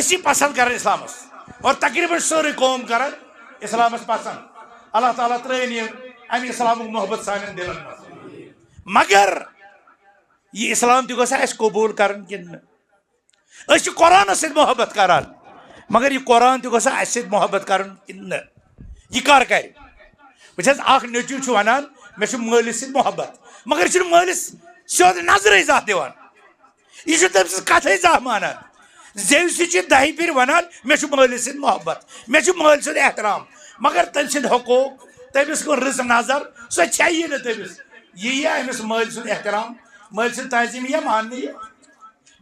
اسی پسند کران اسلامس اور تقریباً سوری قوم کران اسلامس پسند اللہ تعالیٰ ترین یہ ام اسلام محبت سان دلن مگر یہ اسلام تہ گوسا اس قبول کرن کن اس قرآن ست محبت کران مگر یہ قرآن تہ گوسا اس ست محبت کرن کن یہ کر کر بچس اخ نیچو ونان مے مالس ست محبت مگر یہ مالس سیود نظر زہ دان یہ تم سز کت زہ مانان زیو سی دہی پھر ونان مے مالس ست محبت مے مال سند احترام مگر تم سند حقوق تمس کن رز نظر سو چی نا تمس یہ امس مال سند احترام مال سند تعظیم یہ ماننے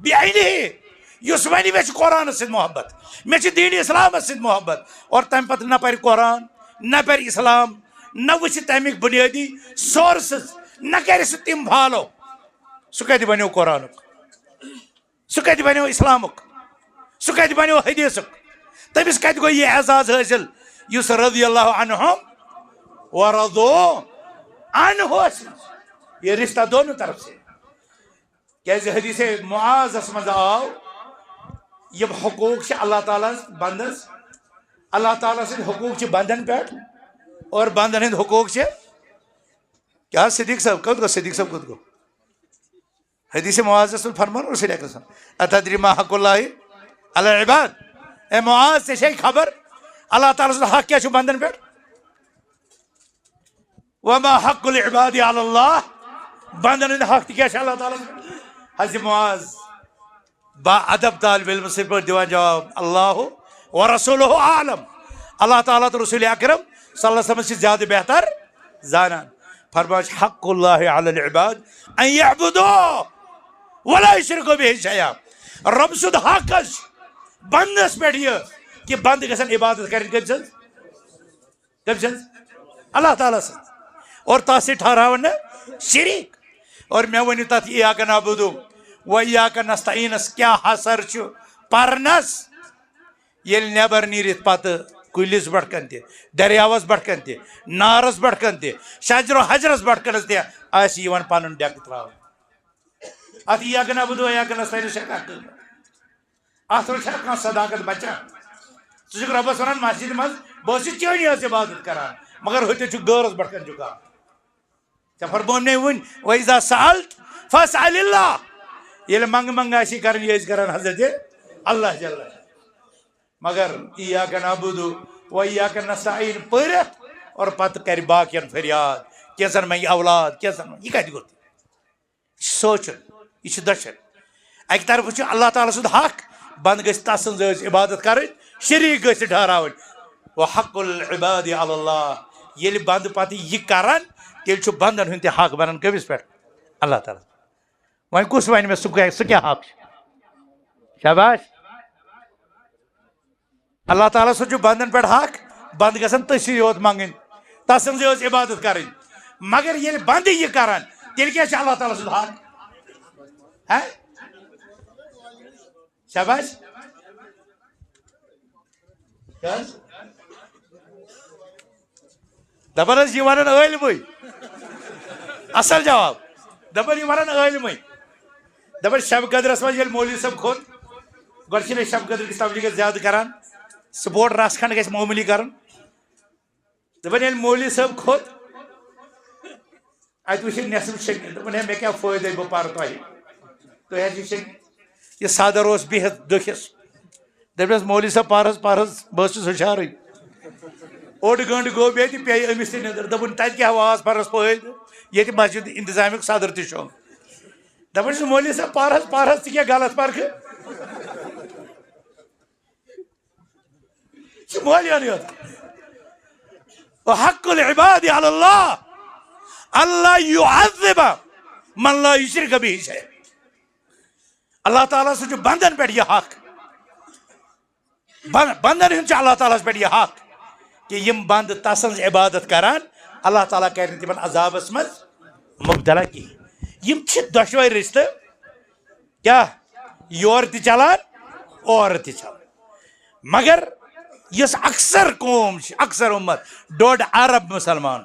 بیس ون مے قرآن ست محبت مے دین اسلام ست محبت اور تم پتہ نہ پر قرآن نہ پر اسلام نہ وچ تمیک بنیادی سورسز نہ کر سہ تم فالو سہ کت بنو قرآنک سہ کت بنو اسلامک سہ کت بنو حدیثک تمس کت گو یہ اعزاز حاصل اس رضی اللہ عنہم ورضو عنہ یہ رشتہ دونوں طرف سے کیسے حدیث معاذ من آو یم حقوق اللہ تعالیٰ بندس اللہ تعالیٰ سند حقوق بندن پہ اور بندن ہند حقوق کیا صدیق صاحب کت گو صدیق صاحب کت گو حدیث معاذ فرمان اور صدیق صاحب اتدری ما حق اللہ علی العباد اے معاذ تے چھ خبر اللہ تعالیٰ سند حق کیا بندن پہ وما حق العباد علی اللہ بندن ہند حق کیا اللہ تعالیٰ حضرت معاذ با ادب طالب علم سے پر دیوان جواب اللہ ورسولہ عالم اللہ تعالیٰ تو رسول اکرم صلی اللہ علیہ وسلم سے زیادہ بہتر زانان فرماش حق اللہ علی العباد ان یعبدو ولا یشرکو به شیئا رب سود حق بندس پہ یہ کہ بند گژھن عبادت کریں کم سن اللہ تعالیٰ سے اور تاس سے ٹھہراون شریک اور میں ونی تات ایاک نعبدو و ایاک نستعینس کیا حسر چھو پرنس یل نیبر نیرت پتہ کلس بٹکن تہ دریاوس بٹکن تہ نارس بٹکن تہ شجر و حجرس بٹکنس تہ آس یوان پنن ڈیک تراون ات ایاک نعبدو و ایاک نستعین شکا ات چھا کان صداقت بچان ژٕ ربس ونان مسجد مز بہٕ چھُس چٲنی یٲژ عبادت کران مگر ہوتے چھُ غٲرس بٹکن جُکان ژےٚ فرموو مےٚ وٕنۍ وَإِذا سألت فاسأل اللہ ییٚلہِ منٛگہٕ منٛگہٕ آسی کران یہ ٲسۍ کران حضرت اللہ جل مگر ایاک نعبدو و ایاک نستعین پٔرِتھ اور پتہٕ کرِ باقین فریاد کینژن منٛگہِ اولاد کینژن منٛگہِ یہِ کتہِ گوٚو یہِ چھُ سونٛچُن یہِ چھُ دٔچھُن اکہِ طرفہٕ چھُ اللہ تعالیٰ سُنٛد حق بنٛد گژھِ تس سٕنٛز عبادت کرٕنۍ شریٖک گژھِ ٹھہراوٕنۍ وحق العباد علی اللہ ییٚلہِ بنٛد پتہٕ یہِ کران تیٚلہِ چھُ بندن ہُنٛد تہِ حق بنان کٔمِس پٮ۪ٹھ اللہ تعالیٰ وۄنۍ کُس وَنہِ مےٚ سُہ کیٛاہ حق چھُ شاباش اللہ تعالیٰ سُنٛد چھُ بندن پٮ۪ٹھ حق بند گژھن تٔسی یوت منٛگٕنۍ تس سٕنٛزٕے یٲژ عبادت کرٕنۍ مگر ییٚلہِ بندٕے یہِ کران تیٚلہِ کیٛاہ چھُ اللہ تعالیٰ سُنٛد حق شاباش دپان حظ یہ ونان عٲلمٕے اصل جواب دپان یہ ونان عٲلمٕے دپان شب قدرس منٛز ییٚلہِ مولوی صٲب کھوٚت گۄڈٕ چھِنہٕ أسۍ شب قدرٕکِس تبلیغس زیادٕ کران سُہ بوٚڑ رس کھنڈ گژھِ معموٗلی کرُن دپان ییٚلہِ مولوی صٲب کھوٚت اتہِ وٕچھِکھ نٮ۪صف شٔنگِتھ دوٚپُن ہے مےٚ کیٛاہ فٲیدٕ بہٕ پرٕ تۄہہِ تُہۍ حظ چھِو شٔنگِتھ یہ صدر اوس بِہِتھ دٔکھِس دپیس مولوی صٲب پر حظ بہٕ چھُس ہُشارٕے اوٚڑ گٲنٹہٕ گوٚو بیٚیہِ تہِ پیٚیہِ أمِس تہِ نِندٕر دوٚپُن تتہِ کیٛاہ واز پرس فٲیدٕ ییٚتہِ مسجد انتظامیُک صدر تہِ چھُ دپان چھُس مولوی صٲب پر حظ ژٕ کیٛاہ غلط پرکھٕ یہ چھُ مولوِیَنٕے یوت حق العباد علی اللہ اللہ یعذب من لا یشرک بہ شیئا اللہ تعالیٰ سُنٛد چھُ بندن پٮ۪ٹھ یہ حق بندن ہُنٛد چھُ اللہ تعالیٰ پٮ۪ٹھ یہ حق کہ یم بند تس سٕنٛز عبادت کران اللہ تعالیٰ کرِ نہٕ تِمن عذابس منٛز مبتلا کہیٖنۍ یم چھِ دۄشوے رشتہٕ کیٛاہ یورٕ تہِ چلان اورٕ تہِ چلان مگر یۄس اکثر قوم چھِ اکثر اُمت 1.5 ارب مسلمان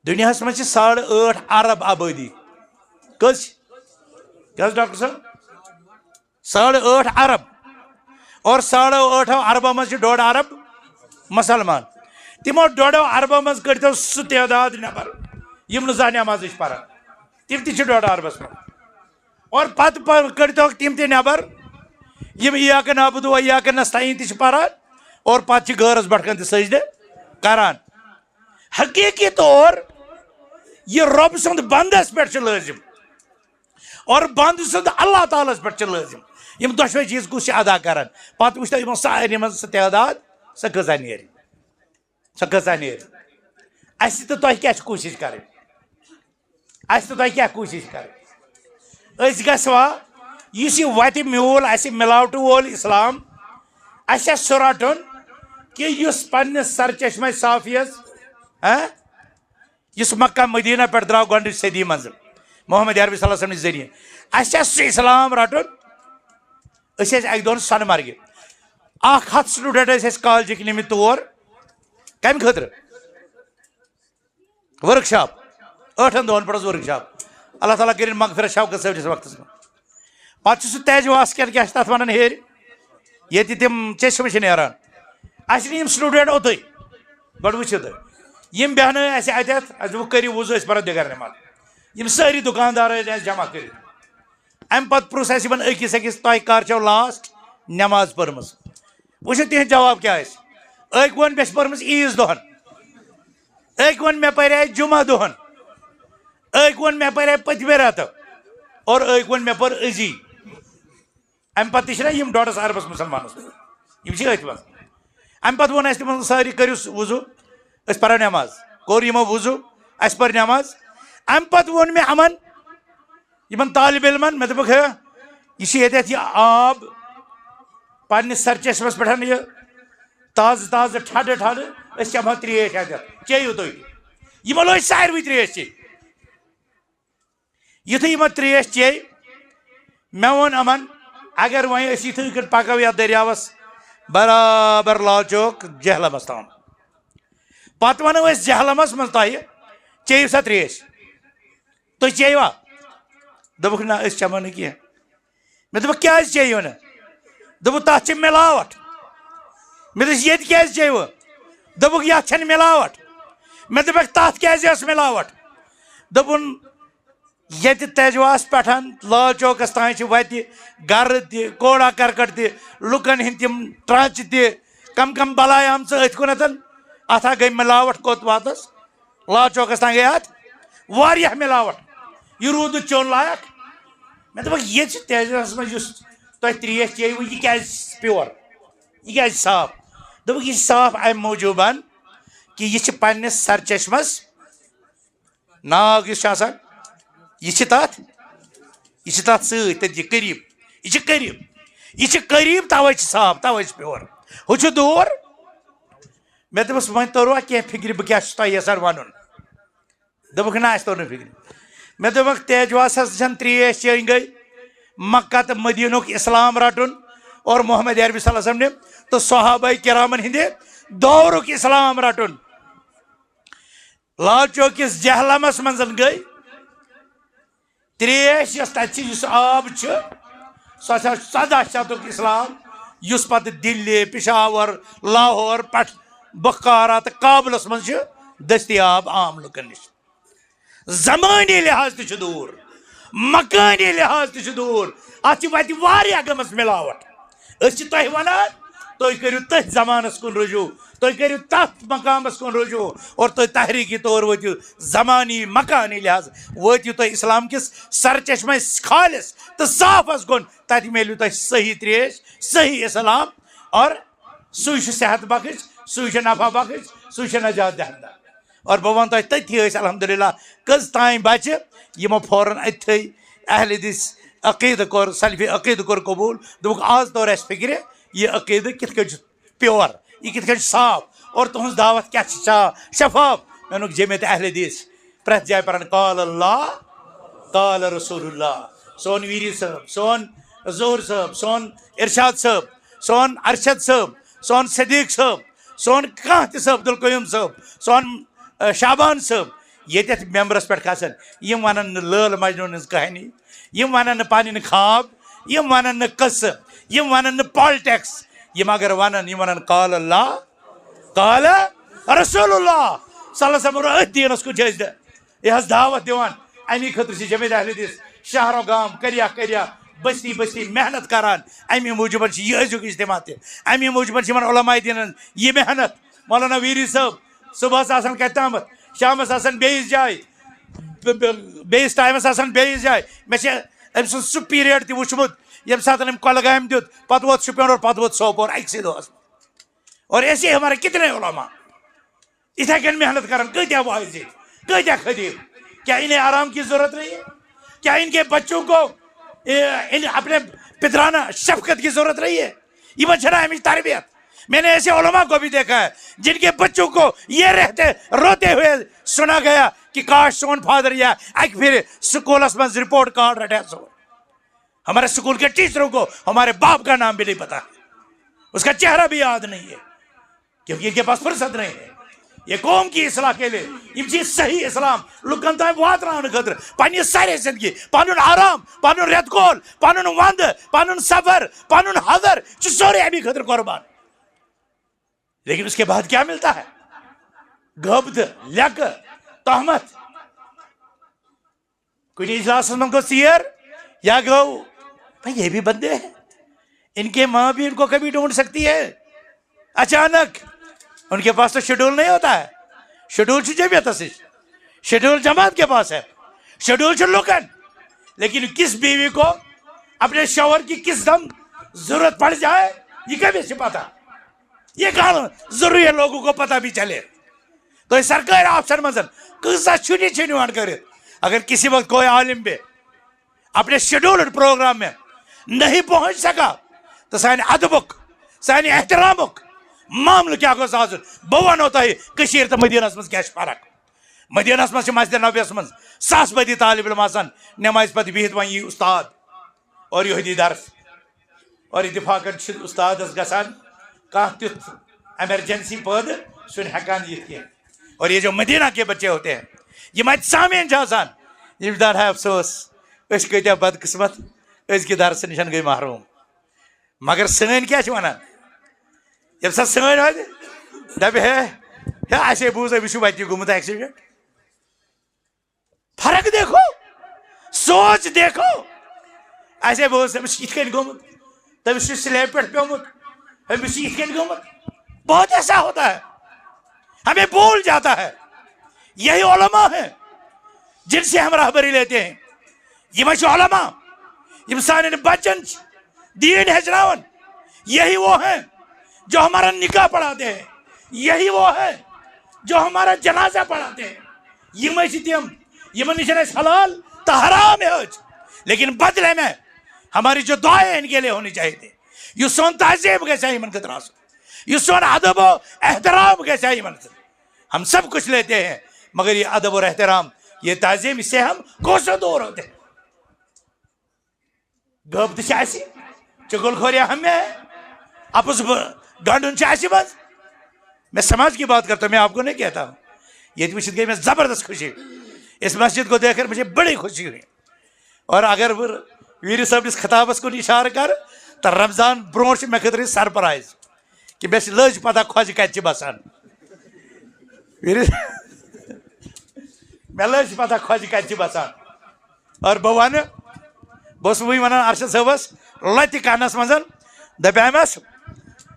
دُنیاہس منٛز چھِ 8.5 ارب آبٲدی کٔژ کیٛاہ حظ ڈاکٹر صٲب 8.5 ارب اور 8.5 اربو مز 1.5 ارب مسلمان تمو 1.5 اربو مز کڑتو سہ تعداد نبر یم نہ نماز پران تم تہ 1.5 اربس من اور پتہ کڑتو تم تہ نبر یم ایاک نعبد و ایاک نستعین تہ پران اور پتہ غیرس بٹھ کن تہ سجدہ کران حقیقی طور یہ رب سند بندس پہ لازم اور بند سند اللہ تعالیٰ پہ لازم یم دشوے چیز کس ادا کران پتہ وچھتا یمن سارے من سہ تعداد سہ کۭژاہ نیرِ سہ کۭژاہ نیرِ اَسہِ تہٕ تۄہہِ کیٛاہ چھِ کوٗشِش کَرٕنۍ اَسہِ تہٕ تۄہہِ کیٛاہ کوٗشِش کَرٕنۍ أسۍ گژھوا یُس یہِ وَتہِ میوٗل اَسہِ مِلاوٹہٕ وول اِسلام اَسہِ آسہِ سُہ رَٹُن کہ یُس پنٛنِس سرچشمہ صافیَس یُس مکہ مدینہ پٮ۪ٹھ درٛاو گۄڈنِچ صدی منٛز محمد عربی صلی اللہ علیہ وسلم ذریعہ اَسہِ آسہِ سُہ اِسلام رَٹُن أسۍ ٲسۍ اَکہِ دۄہ سۄنہٕ مرگہِ 100 سٹوٗڈنٛٹ ٲسۍ اَسہِ کالجِکۍ نِمٕتۍ تور کَمہِ خٲطرٕ ورک شاپ 8 دۄہن پٮ۪ٹھ اوس ورک شاپ اللہ تعالیٰ کٔرِنۍ مغفرت شوکت صٲبنِس وقتس منٛز پتہٕ چھُ سُہ تیجواس کیٛاہ چھِ تتھ ونان ہیٚرِ ییٚتہِ تِم چشمہٕ چھِ نیران اَسہِ نہِ یِم سٹوٗڈنٛٹ اوٚتُے گۄڈٕ وٕچھِو تُہۍ یم بیٚہنٲے اَسہِ اَتٮ۪تھ اَسہِ دوٚپُکھ کٔرِو وضوٗ أسۍ پرو دِگر نٮ۪ماز یم سٲری دُکاندار ٲسۍ اَسہِ جمع کٔرِتھ اَمہِ پتہٕ پرُژھ اَسہِ یِمن أکِس أکِس تۄہہِ کر چھو لاسٹ نٮ۪ماز پٔرمٕژ وٕچھِو تِہنٛد جواب کیٛاہ آسہِ أکۍ ووٚن مےٚ چھِ پٔرمٕژ عیٖذ دۄہن أکۍ ووٚن مےٚ پرے جُمعہ دۄہن أکۍ ووٚن مےٚ پرے پٔتمہِ رٮ۪تہٕ اور أکۍ ووٚن مےٚ پٔر أزی اَمہِ پتہٕ تہِ چھِنہ یِم 1.5 اربس مُسلمانس یِم چھِ أتھۍ منٛز اَمہِ پتہٕ ووٚن اَسہِ تِمن سٲری کٔرِو وضوٗ أسۍ پرو نٮ۪ماز کوٚر یِمو وضوٗ اَسہِ پٔر نٮ۪ماز اَمہِ پتہٕ ووٚن مےٚ یِمن یِمن طالبہِ علمن مےٚ دوٚپُکھ ہے یہِ چھِ ییٚتٮ۪تھ یہِ آب پننِس سرچشمس پٮ۪ٹھ یہِ تازٕ تازٕ ٹھنڈٕ ٹھنڈٕ أسۍ چٮ۪مہو ترٛیش اَتٮ۪تھ چیٚیِو تُہۍ یِمو لٲج ساروٕے ترٛیش چیٚنۍ یُتھُے یِمن ترٛیش چیٚیہِ مےٚ ووٚن یِمن اگر وۄنۍ أسۍ یِتھٕے کٔنۍ پکو یتھ دٔریاوس برابر لال چوک جہلمس تام پتہٕ ونو أسۍ جہلمس منٛز تۄہہِ چیٚیِو سا ترٛیش تُہۍ چیٚیوا دوٚپُکھ نہ أسۍ چٮ۪مو نہٕ کینٛہہ مےٚ دوٚپُکھ کیٛازِ چیٚیِو نہٕ دوٚپُکھ تتھ چھِ مِلاوٹھ مےٚ دوٚپُس ییٚتہِ کیٛازِ چیٚیِوٕ دوٚپُکھ یتھ چھنہٕ مِلاوٹھ مےٚ دوٚپُکھ تتھ کیٛازِ ٲس مِلاوٹھ دوٚپُن ییٚتہِ تیجواس پٮ۪ٹھ لال چوکس تانۍ چھِ وتہِ گرٕ تہِ کوڑا کرکٹ تہِ لُکن ہٕنٛدۍ تِم ٹرٛچہِ تہِ کم بلاے آمژٕ أتھۍ کُنتھ اتھ ہا گٔے مِلاوٹھ کوٚت واتس لال چوکس تانۍ گٔے اتھ واریاہ مِلاوٹھ یہِ روٗد نہٕ چیوٚن لایق مےٚ دوٚپُکھ ییٚتہِ چھِ تیجواس منٛز یُس تۄہہِ ترٛیش چیٚیِوٕ یہِ کیٛازِ پیور یہِ کیٛازِ صاف دوٚپُکھ یہِ چھِ صاف امہِ موٗجوٗبن کہِ یہِ چھِ پننِس سرچشمس ناگ یُس چھُ آسان یہِ چھِ تتھ سۭتۍ تٔتھۍ یہِ قریٖب یہِ چھِ قریٖب توے چھِ صاف توے چھِ پیور ہُہ چھُ دوٗر مےٚ دوٚپُس وۄنۍ توٚروا کینٛہہ فِکرِ بہٕ کیٛاہ چھُس تۄہہِ یژھان ونُن دوٚپُکھ نہ اَسہِ توٚر نہٕ فِکرِ مےٚ دوٚپُکھ تیجواسس چھنہٕ ترٛیش چیٚنۍ گٔے مکہ تہٕ مدیٖنُک اِسلام رٹُن اور محمد عربی صلی اللہ علیہ وسلم تہٕ صحابہ کرامن ہِنٛدِ دورُک اِسلام رٹُن لال چوکِس جہلمس منٛز گٔے ترٛیش یۄس تتہِ چھِ یُس آب چھُ سۄ چھِ 14 شتُک اِسلام یُس پتہٕ دِلہِ پشاور لاہور پٮ۪ٹھ بخارا تہٕ کابلس منٛز چھُ دٔستیاب عام لُکن نِش زمٲنی لحاظ تہِ چھُ دوٗر مکٲنی لحاظ تہِ چھُ دوٗر اتھ چھِ وتہِ واریاہ گٔمٕژ مِلاوٹھ أسۍ چھِ تۄہہِ ونان تُہۍ کٔرِو تٔتھۍ زمانس کُن رجوٗع تُہۍ کٔرِو تتھ مقامس کُن رجوٗع اور تُہۍ تحریٖکی طور وٲتِو زمانی مکانی لحاظ وٲتِو تُہۍ اسلام کِس سرچشمہ خالص تہٕ صافس کُن تتہِ میلوٕ تۄہہِ صحیح ترٛیش صحیح اسلام اور سُے چھُ صحت بخش سُے چھُ نفع بخش سُے چھُ نجات دہندا اور بہٕ ونہٕ تۄہہِ تٔتھی ٲسۍ الحمدُاللہ کٔژ تانۍ بچہِ یِمو فوراً أتھٕے اہلِ دِس عقیٖدٕ کوٚر سلفِ عقیٖدٕ کوٚر قبوٗل دوٚپُکھ آز توٚر اَسہِ فِکرِ یہِ عقیٖدٕ کِتھ کٔنۍ چھُ پیور یہِ کِتھ کٔنۍ چھُ صاف اور تُہنٛز دعوت کیٛاہ چھِ شفاف مےٚ ووٚنُکھ جمعیت اہلِ حدیث پرٛٮ۪تھ جایہِ پران قال اللہ قال رسول اللہ سون ویٖری صٲب سون ظہوٗر صٲب سون ارشاد صٲب سون ارشد صٲب سون صدیٖق صٲب سون کانٛہہ تہِ صٲب عبدالقیوٗم صٲب سون شابان صٲب ییٚتٮ۪تھ مٮ۪مبرس پٮ۪ٹھ کھسان یِم ونان نہٕ لٲل مجنوٗن ہٕنٛز کہانی یِم ونان نہٕ پنٕنۍ خواب یِم ونان نہٕ قصہٕ یِم ونان نہٕ پالٹِکس یم اگر ونن یم ونن قال اللہ قال رسول اللہ صلی اللہ علیہ وسلم ات دینس کو جائز یہ دعوت دیوان امی خطر سے جمعیت اہل حدیث شہر و گام کریا کریا بستی بستی محنت کران امی موجود یہ ازیک اجتماع تہ امی موجود علماء دینن یہ محنت مولانا ویری صاحب صبح آسان کت تامت شامس آسان بیس جائے بیس ٹائمس آسان بیس جائے میں ام سن سہ پیریڈ تہ وچمت یم سات ام کولگام دیت پتہ ووت شپین اور پتہ ووت سوپور اکسی دہس اور ایسے ہمارے کتنے علماء اتھے کن محنت کران کتیا واعظ کتیا خطیب کیا انہیں آرام کی ضرورت نہیں ہے کیا ان کے بچوں کو اپنے پدرانہ شفقت کی ضرورت نہیں ہے یہ بچنا ہمیں تربیت میں نے ایسے علماء کو بھی دیکھا ہے جن کے بچوں کو یہ روتے ہوئے سنا گیا کہ کاش سون فادر یا ایک پھر سکولس میں رپورٹ کارڈ رٹے سو ہمارے سکول کے ٹیچروں کو ہمارے باپ کا نام بھی نہیں پتا اس کا چہرہ بھی یاد نہیں ہے کیونکہ ان کے پاس فرصت نہیں ہے یہ قوم کی اصلاح کے لیے یہ چیز صحیح اسلام لکن تام وات خطر پنہ سارے زندگی پن آرام پن ریت کول پن وند پن سفر پن حضر سورے امی خطر قربان لیکن اس کے بعد کیا ملتا ہے غبط لیک تہمت کچھ اجلاس میں کو سیر یا گو بھائی یہ بھی بندے ہیں ان کے ماں بھی ان کو کبھی ڈھونڈ سکتی ہے اچانک ان کے پاس تو شیڈول نہیں ہوتا ہے شیڈول جمعیت شیڈول جماعت کے پاس ہے شیڈول لکن لیکن کس بیوی کو اپنے شوہر کی کس دم ضرورت پڑ جائے یہ کبھی سے پتا یہ کہاں ضروری ہے لوگوں کو پتہ بھی چلے تو یہ سرکار آپشن مزن کسا چھٹی چھنوان کرے اگر کسی وقت کوئی عالم بھی اپنے شیڈول پروگرام میں نہیں پہنچ سکا تو سانی ادبک سانی احترامک معاملہ کیا گوس آزن بہ ونو تہ کشیر تو مدینس مز کیا فرق مدینس مز مسجد نبویس مز ساس بدی طالب علم آسان نماز پتہ بہت ون یہ استاد اور یہ درس اور اتفاقن استاد گسان کانٛہہ تیُتھ ایمرجنسی پٲدٕ سُہ نہٕ ہٮ۪کان یِتھ کینٛہہ اور یہ جو مدینہ کے بچے ہوتے ہیں یہ اتہِ سامعین چھِ آسان یِم چھِ دپان ہے افسوس أسۍ کۭتیاہ بدقسمت أزکہِ درسہٕ نِش گٔے محروم مگر سٲنۍ کیٛاہ چھِ وَنان ییٚمہِ ساتہٕ سٲنۍ واتہِ دپہِ ہے اَسے بوٗز أمِس چھُ وَتہِ گوٚمُت ایکسیڈنٹ فرق دیکھو سوچ دیکھو اَسے بوٗز أمِس چھُ یِتھ کٔنۍ گوٚمُت تٔمِس چھُ سلیب پٮ۪ٹھ پیوٚمُت أمِس چھُ یِتھ کٔنۍ گوٚمُت بہت ایسا ہوتا ہے ہمیں بھول جاتا ہے یہی علماء ہیں جن سے ہم رہبری لیتے ہیں یہ چھِ علماء یم سانٮ۪ن بچن دین ہیچناون یہی وہ ہیں جو ہمارا نکاح پڑھاتے ہیں یہی وہ ہیں جو ہمارا جنازہ پڑھاتے ہیں یہ چھِ تِم یمن نش حلال تو حرام ہیچ لیکن بدلے میں ہماری جو دعائیں ان کے لیے ہونی چاہیے تھی یہ سون تہذیب گژھِ یمن خٲطرٕ آسُن یہ سون ادب و احترام گژھِ یمن خٲطرٕ ہم سب کچھ لیتے ہیں مگر یہ ادب اور احترام یہ تعظیم اس سے ہم کوسوں دور ہوتے ہیں غیبت چھِ اَسہِ چغل خوریاں ہم میں ہے آپس گانڈن چھِ اَسہِ منٛز میں سماج کی بات کرتا ہوں میں آپ کو نہیں کہتا ہوں یہ وچھت گئی میں زبردست خوشی اس مسجد کو دیکھ کر مجھے بڑی خوشی ہوئی اور اگر ویری صاحب اس خطابس کو اشارہ کر تو رمضان برونٹ میں خطر سرپرائز کہ میں لج پتہ خوج کتہِ بسان میں لج پتہ خوج کتہِ بسان اور بہ ون بہس وی ونان ارشد صٲبس لتہِ کنس مز دپیامس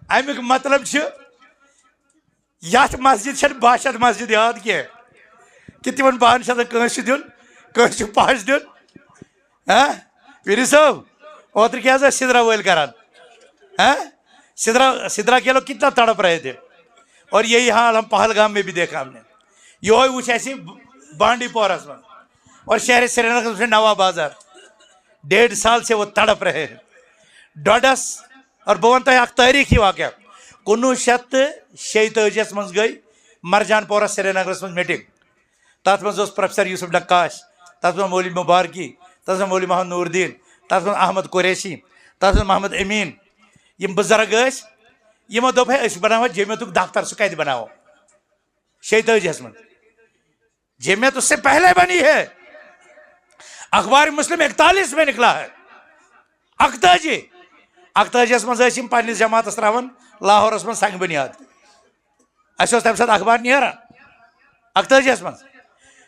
امیُک مطلب چھُ یتھ مسجد چھنہٕ 12 شیٚتھ مسجد یاد کینٛہہ کہ تمن 12 شیٚتھ کٲنٛسہِ چھُ دیُن کٲنٛسہِ چھُ پاش دیُن ہاں پیری صاحب اوترٕ کیٛاہ حظ ٲسۍ سدرا وٲلۍ کران ہاں سدرا کے لوگ کتنا تڑپ رہے تھے اور یہی حال ہم پہلگام میں بھی دیکھا ہم نے یہ وچ اَسہِ بانڈی پورس میں اور شہر سری نگر سے نوا بازار 1.5 سال سے وہ تڑپ رہے ہیں ڈوڈس اور بہ ون تۄہہِ اکھ تٲریخی واقعہ 1946 مز گئی مرجان پورہ سری نگرس مز میٹنگ تر مز پروفیسر یوسف نقاش تر مز مولوی مبارکی تر مز مولوی محمد نور الدین تر مز احمد قریشی تر مز محمد امین یم بزرگ یمو دوٚپ ہے أسۍ بناوو جمعیتُک دفتر سُہ کتہِ بناوو 46 مز جمعیت اس سے پہلے بنی ہے اخبار مسلم 41 میں نکلا ہے 41 اکتٲجیَس منٛز ٲسۍ یِم پنٛنِس جماعتس ترٛاوان لاہورس منٛز سنگ بنیاد اَسہِ اوس تَمہِ ساتہٕ اخبار نیران اکتٲجیَس منٛز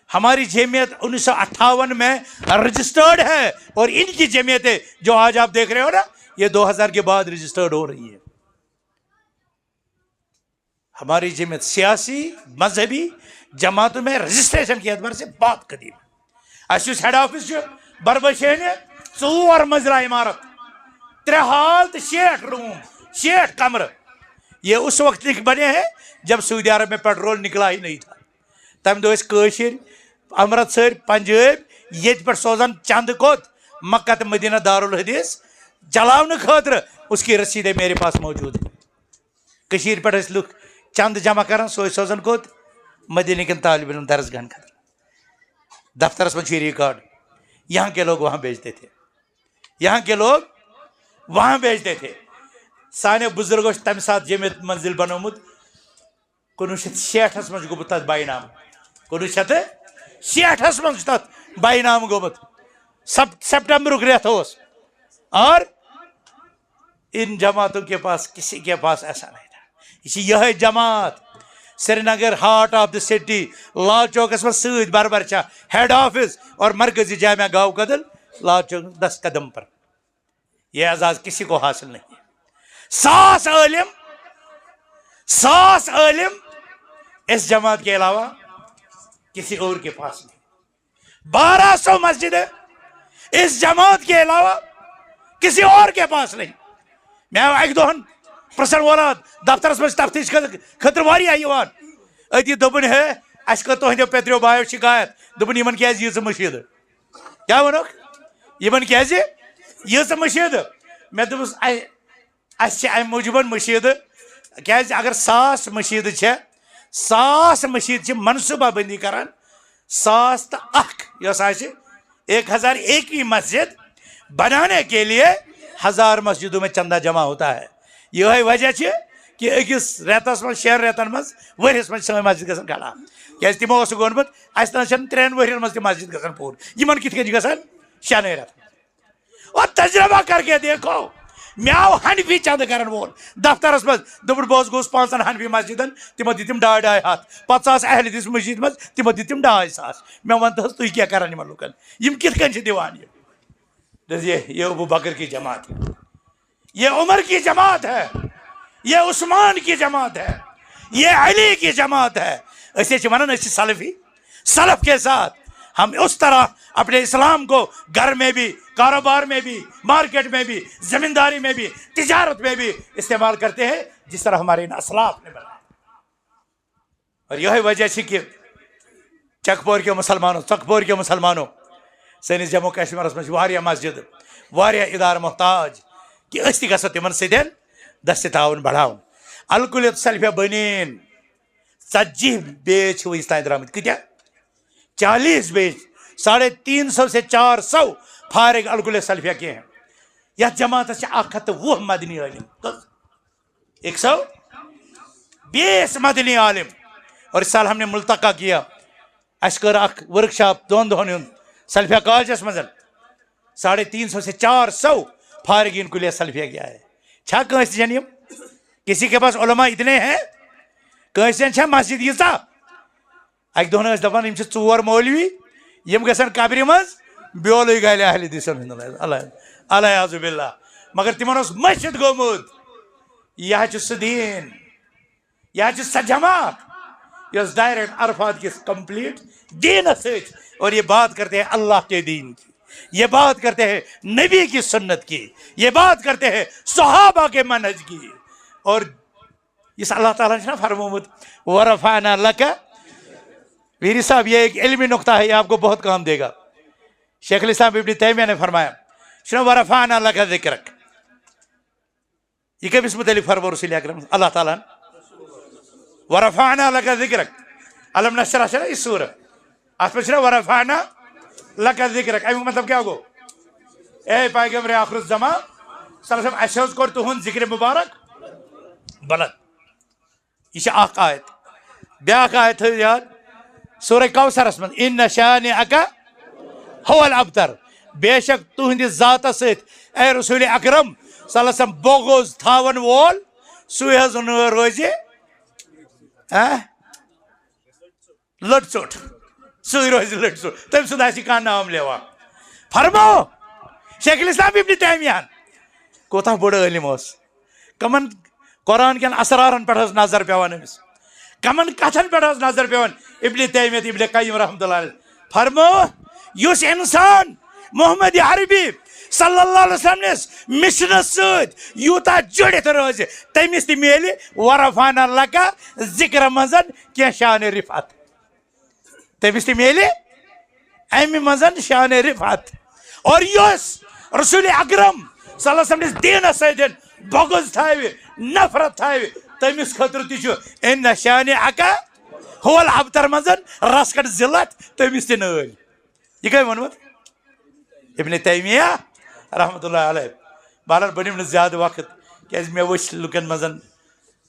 ہماری جمعیت 1958 میں رجسٹرڈ ہے اور ان کی جمعیتیں جو آج آپ دیکھ رہے ہو نا یہ 2000 کے بعد رجسٹرڈ ہو رہی ہے. ہماری جمعیت سیاسی مذہبی جماعتوں میں رجسٹریشن کے اعتبار سے بہت قدیم ہے. اس ہیڈ آفس بربشین 4 منزلہ عمارت 3 ہال تو 60 روم 60 کمرہ. یہ اس وقت بنے ہیں جب سعودی عرب میں پیٹرول نکلا ہی نہیں تھا. تمہ دہ قشر امرتسر پنجاب یہ پہ سوزان چند کوت مکہ تو مدینہ دارالحدیث چلانے خاطر اس کی رسیدیں میرے پاس موجود ہیں. کشیر پہ لوگ چند جمع کران سو سوزان کوت مدینہ کن طالب علم درس گاہن خاطر دفترس میں ریکارڈ. یہاں کے لوگ وہاں بیچتے تھے یہاں کے لوگ وہاں بیچتے تھے. سانے بزرگوں تمہ سات جمعیت منزل بنومت 1960 من گومت تک بائی نام 1960 من تک بائی نام گومت سپٹمبر ریت اور ان جماعتوں کے پاس کسی کے پاس ایسا نہیں تھا. یہ جماعت Srinagar heart of the city Lal چوکس میں سید بربر چا ہیڈ آفس اور مرکزی جامعہ گاؤں قدل لال چوک 10 قدم پر. یہ اعزاز کسی کو حاصل نہیں ہے. 100 عالم اس جماعت کے علاوہ کسی اور کے پاس نہیں. 1200 مسجدیں اس جماعت کے علاوہ کسی اور کے پاس نہیں. میں ایک دہن پرسن ولاد دفترس میں تفتیش خطر واریاہ یوان اتی دبن ہے اس کو تہندیو پیتریو بایو شکایت دبن یمن کیاز یہ مشید کیا ونوک یمن کیاز یہ مشید. میں دبس اس ام موجود مشید کیاز اگر 100 مشید 100 مشید منصوبہ بندی کران 100 تو 1 1001 مسجد بنانے کے لیے 1000 مسجدوں میں چندہ جمع ہوتا ہے. یہ وجہ کہ اکس ریتس من 6 ریتن من ورس من سن مسجد گھن کھڑا کیاز تمو گومت اس 3 ورین من مسجد گھن پور یمن کت کن گھن 6 ریت. اور تجربہ کر کے دیکھو میں آو حنفی چند کرن وول دفترس من دبر بوز گوس 5 حنفی مسجدن تمو دتم 2.5 ہتھ 50 اہل دس مسجد من تمو دتم 2.5 میں ونتس تھی کیا کران یمن لوکن یم کت کن دیوان یہ ابو بکر کی جماعت ہے یہ عمر کی جماعت ہے یہ عثمان کی جماعت ہے یہ علی کی جماعت ہے. ایسے ونان سلفی سلف کے ساتھ ہم اس طرح اپنے اسلام کو گھر میں بھی کاروبار میں بھی مارکیٹ میں بھی زمینداری میں بھی تجارت میں بھی استعمال کرتے ہیں جس طرح ہمارے ان اسلاف نے بنایا. اور یہ وجہ کہ چکپور کے مسلمانوں سنس جموں کشمیر میں واریاہ مسجد واریاہ ادارہ محتاج کہ اس تہ گژھو تمن سۭتۍ دست تعاون بڑھاون. الکل سلفیہ بنین 40 بیچ اس تین درامت کتیا 40 بیچ 350 سے 400 فارغ الکل سلفیہ کے ہیں. یہ جماعت 120 مدنی عالم 120 مدنی عالم. اور اس سال ہم نے ملتقى کیا اس کر اخ ورکشاپ 2 دہن سلفیہ کالجس مز 350 سے 400 فارغین کلیہ سلفیہ گیا ہے. چھا کنس جنیم کسی کے پاس علماء اتنے ہیں کنس جن چھا مسجد ییژا اک دہن اس دپان یم 4 مولوی یم گژھن قبرِ مز بیولے گالہِ اہل حدیثن علیہ باللہ مگر تمن اس مسجد گومت. یہ سہ دین یہ سہ جماعت یس ڈائریکٹ عرفات کس کمپلیٹ دین ست. اور یہ بات کرتے ہیں اللہ کے دین کی یہ بات کرتے ہیں نبی کی سنت کی یہ بات کرتے ہیں صحابہ کے منہج کی. اور اس اللہ تعالیٰ نے فرموت ورفعنا لک. ویری صاحب یہ ایک علمی نقطہ ہے یہ آپ کو بہت کام دے گا. شیخ الاسلام ابن تیمیہ نے فرمایا ورفعنا لک ذکرک. یہ کب متعلق فرمو رسول اکرم اللہ تعالیٰ ورفعنا لک ذکرک علم نشرح شرح اس سورہ ات پہ ورفعنا لک ذکرک. امیک مطلب کیا گو اے پیغمبر آخر الزمان صلی اللہ علیہ وسلم اسے کور تہند ذکر مبارک بلند. یہ اخ آیت بیاکھ آیت یاد سورہ کوثرس من ان شانئک هو الابتر. بے شک تہندس ذاتس ست اے رسول اکرم صلی اللہ علیہ وسلم بوگوز تھاون وول سُے حظ روزِ لٔٹ ژوٚٹ سُے روزِ لٔٹ ژوٚٹ تٔمۍ سُنٛد آسہِ کانٛہہ نام لیوا فرمو شیخ الاسلام ابن تیمیہ کوتاہ بوٚڑ عٲلِم اوس کمن قرآن کٮ۪ن اثرارن پٮ۪ٹھ ٲس نظر پیوان أمِس کمن کتھن پٮ۪ٹھ ٲس نظر پیوان ابن تیمیہ تہٕ ابن قیم رحمۃ اللہ علیہ فرمو یُس انسان محمد عربی صلی اللہ علیہ وسلم نِس مشنس سۭتۍ یوٗتاہ جُڑِتھ روزِ تٔمِس تہِ میلہِ ورفانہ لکا ذکر منٛز کینٛہہ شانِ رفعت تٔمِس تہِ میلہِ امہِ منٛز شانِ رفعت اور یُس رسول اکرم صلی اللہ علیہ وسلم نِس دیٖنس سۭتۍ بغض تھاوِ نفرت تھاوِ تٔمِس خٲطرٕ تہِ چھُ ان شانِ اکا ہول ابتر منٛز رس کٹ ذلت تٔمِس تہِ نٲلۍ یہِ کٔمۍ ووٚنمُت ابن تیمیہ رحمۃ اللہ علیہ بہرحال بٔنِم نہٕ زیادٕ وقت کیازِ مےٚ وٕچھ لُکن منٛز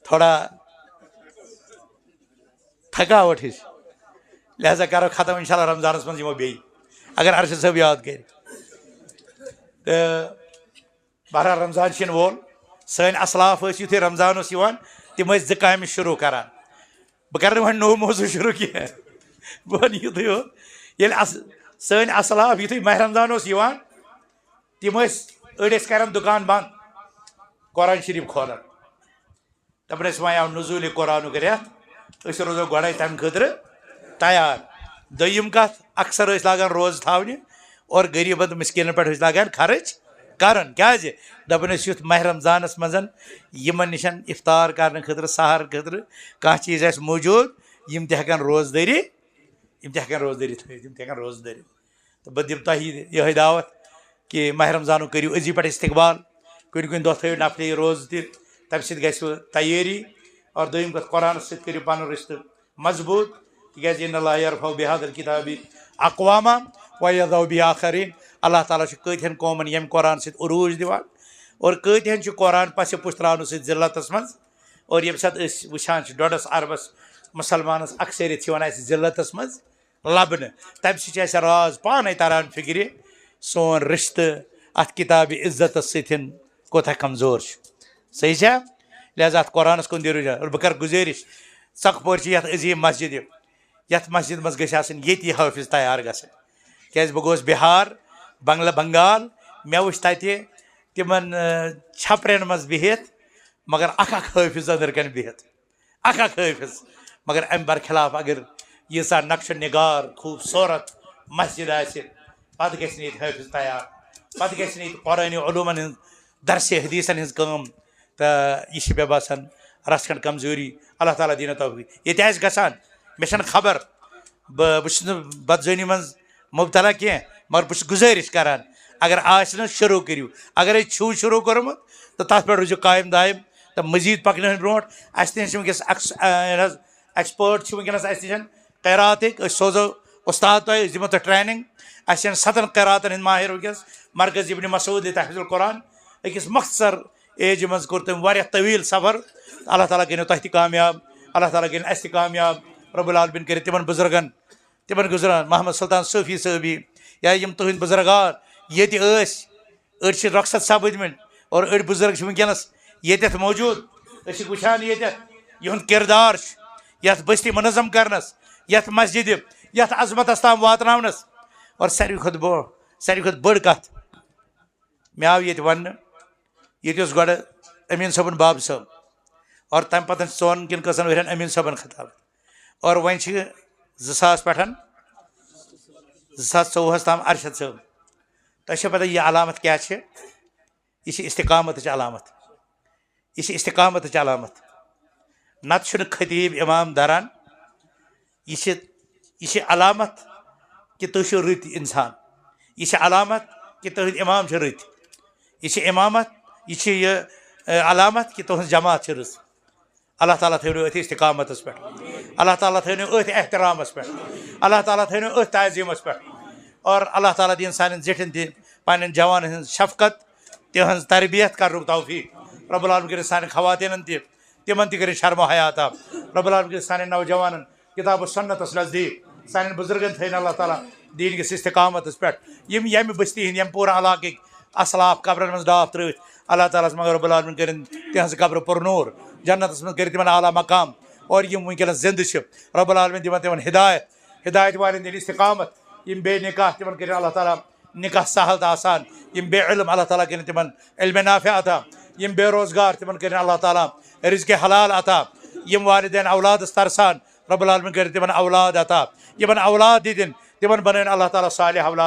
تھوڑا تھکاوٹ ہِش لہذا کرو ختم انشاء اللہ رمضانس منٛز یِمو بیٚیہِ اگر ارشد صٲب یاد کرِ تہٕ بہرحال رمضان چھِنہٕ وول سٲنۍ اسلاف ٲسۍ یُتھُے رمضان اوس یِوان تِم ٲسۍ 2 کامہِ شروٗع کران بہٕ کرٕ نہٕ وۄنۍ نوٚو موضوٗع شروٗع کینٛہہ بہٕ وَنہٕ یُتُے یوت ییٚلہِ سٲنۍ اسلاف یُتھُے ماہ رمضان اوس یِوان تِم ٲسۍ أڑۍ ٲسۍ کران دُکان بنٛد قرآن شریٖف کھولان دپان ٲسۍ وۄنۍ آو نزوٗلہِ قرآنُک رٮ۪تھ أسۍ روزو گۄڈے تمہِ خٲطرٕ تیار دوٚیِم کتھ اکثر ٲسۍ لاگان روزٕ تھاونہِ اور غریٖبن تہٕ مِسکیٖنن پٮ۪ٹھ ٲسۍ لاگان خرٕچ کرُن کیازِ دپان ٲسۍ یُتھ ماہ رمضانس منٛز یِمن نِش افطار کرنہٕ خٲطرٕ سحر خٲطرٕ کانٛہہ چیٖز آسہِ موٗجوٗد یِم تہِ ہٮ۪کن روزدٲری تھٲوِتھ یِم تہِ ہٮ۪کن روزدٲری تہٕ بہٕ دِمہٕ تۄہہِ یِہے دعوت کہ ماہ رمضانُک کٔرِو أزی پٮ۪ٹھ استقبال کُنہِ دۄہ تھٲیِو نفلی روزٕ تہِ تمہِ سۭتۍ گژھِوٕ تیٲری اور دوٚیِم کتھ قرآنس سۭتۍ کٔرِو پنُن رِشتہٕ مضبوٗط تِکیازِ ان اللہ یرفع بہذا الکتاب اقواما ویضع بہ آخرین اللہ تعالیٰ چھُ کۭتہن قومن ییٚمہِ قرآن سۭتۍ عروٗج دِوان اور کۭتہن چھُ قرآن پسہِ پُش تراونہٕ سۭتۍ ذلتس منٛز اور ییٚمہِ ساتہٕ أسۍ وٕچھان چھِ 1.5 اربس مُسلمانس اکثریت یِوان اسہِ ذلتس منٛز لبنہٕ تمہِ سۭتۍ چھُ اسہِ راز پانے تران فکرِ سون رِشتہٕ اتھ کِتابہِ عزتس سۭتۍ کوتاہ کمزور چھُ صحیح چھا لہذا اتھ قرآنس کُن دِیِو رُجحان اور بہٕ کرٕ گُزٲرِش ژۄکپور چھِ یتھ عظیٖم مسجدِ یتھ مسجد منٛز گژھِ آسٕنۍ ییٚتی حٲفظ تیار گژھٕنۍ کیازِ بہٕ گوس بِہار بنگال مےٚ وٕچھ تتہِ تِمن چھپرٮ۪ن منٛز بِہِتھ مگر اکھ حٲفظ أنٛدرٕ کَنۍ بِہِتھ اکھ حٲفظ مگر امہِ برخلاف اگر ییٖژاہ نقشہٕ نگار خوٗبصوٗرت مسجد آسہِ پتہٕ گژھِ نہٕ ییٚتہِ حٲفظ تیار پتہٕ گژھِ نہٕ ییٚتہِ قرآنِ علوٗمن ہٕنٛز درسِ حدیٖثن ہٕنٛز کٲم تہٕ یہِ چھِ مےٚ باسان رژھ کھنٛڈ کمزوری اللہ تعالیٰ دیٖنو توفیٖق ییٚتہِ آسہِ گژھان مےٚ چھنہٕ خبر بہٕ چھُس نہٕ بدزٲنی منٛز مُبتلا کینٛہہ مگر بہٕ چھُس گُزٲرِش کران اگر آسہِ نہٕ شروٗع کٔرِو اگرے چھُو شروٗع کوٚرمُت تہٕ تتھ پٮ۪ٹھ روٗزِو قایم دایِم تہٕ مٔزیٖد پکنٲیِن برونٛٹھ اسہِ نِش چھِ وٕنکیٚس ایٚکسپٲٹ چھِ وٕنکیٚنس اسہِ نِش قیراتٕکۍ أسۍ سوزو اُستاد تۄہہِ أسۍ دِمو تۄہہِ ٹرینِنٛگ اسہِ چھِ 7 قیراتن ہٕنٛدۍ ماہر وٕنکیٚس مرکز ابن مسعود تحفیظ القرآن أکِس مختصر ایجہِ منٛز کوٚر تٔمۍ واریاہ طویٖل سفر اللہ تعالیٰ کٔرِنو تۄہہِ تہِ کامیاب اللہ تعالیٰ کٔرِنۍ اَسہِ تہِ کامیاب رۄب العالمیٖن کٔرِتھ تِمن بُزرگن تِمن گُزران محمد سلطان صوفی صٲبی یا یِم تُہنٛدۍ بُزرگار ییٚتہِ ٲسۍ أڑۍ چھِ رۄخصت سپٕدمٕتۍ اور أڑۍ بُزرگ چھِ وٕنکیٚنس ییٚتٮ۪تھ موٗجوٗد أسۍ چھِ وٕچھان ییٚتٮ۪تھ یِہُنٛد کِردار چھُ یتھ بستی منظم کرنس یتھ مسجدِ یتھ عظمتس تام واتناونس اور ساروی کھۄتہٕ بٔڑ کتھ مےٚ آو ییٚتہِ وننہٕ ییٚتہِ اوس گۄڈٕ أمیٖن صٲبُن باب صٲب اور تمہِ پتہٕ 4 کِنہٕ کٔژن ؤرین أمیٖن صٲبن خطاب اور وۄنۍ چھِ 2000 پٮ۪ٹھ 2024 تام ارشد صٲب تۄہہِ چھو پتہ یہِ علامت کیٛاہ چھِ یہِ چھِ استقامتٕچ علامت نتہٕ چھُنہٕ خطیٖب اِمام دران یہِ چھِ علامت کہِ تُہۍ چھِو رٕتۍ اِنسان یہِ چھِ علامت کہِ تُہنٛدۍ اِمام چھِ رٕتۍ یہِ چھِ یہِ علامت کہِ تُہنٛز جماعت چھِ رٕژ اللہ تعالیٰ تھٲونو أتھۍ استقامتس پٮ۪ٹھ اللہ تعالیٰ تھٲونو أتھۍ احترامس پٮ۪ٹھ اللہ تعالیٰ تھٲونو أتھۍ تعظیٖمس پٮ۪ٹھ اور اللہ تعالیٰ دِیِن سانٮ۪ن زِٹھٮ۪ن تہِ پننٮ۪ن جوانن ہٕنٛز شفقت تِہنٛز تربیت کرنُک توفیٖق رۄب العالمیٖن کٔرِنۍ سانٮ۪ن خواتیٖنن تہِ تِمن تہِ کٔرِنۍ شرمو حیات عطا رۄب العالمیٖن کٔرِنۍ سانٮ۪ن نوجوانن کِتاب و سُنتس نزدیٖک سانٮ۪ن بُزرگن تھٲیِن اللہ تعالیٰ دیٖن کِس استقامتس پٮ۪ٹھ یِم ییٚمہِ بستی ہٕنٛدۍ ییٚمہِ پوٗرٕ علاقٕکۍ اسلاف قبرن منٛز ڈاپھ ترٲوِتھ اللہ تعالیٰ مگر رب العالمین کرن تہذ قبر پر نور جنتس من کر تمن اعلیٰ مقام اور یم ونکس زندہ رب العالمین دِوان تمن ہدایت والن دِن استقامت یم بے نکاح تمن کر اللہ تعالیٰ نکاح سہل تو آسان یم بے علم اللہ تعالیٰ کرن تمن علم نافع عطا یم بے روزگار تمن کرن اللہ تعالیٰ رزق حلال عطا یم والدین اولادس ترسان رب العالمین کر تمن اولاد عطا یمن اولاد دِن تمن بنائن اللہ تعالیٰ صالح اولاد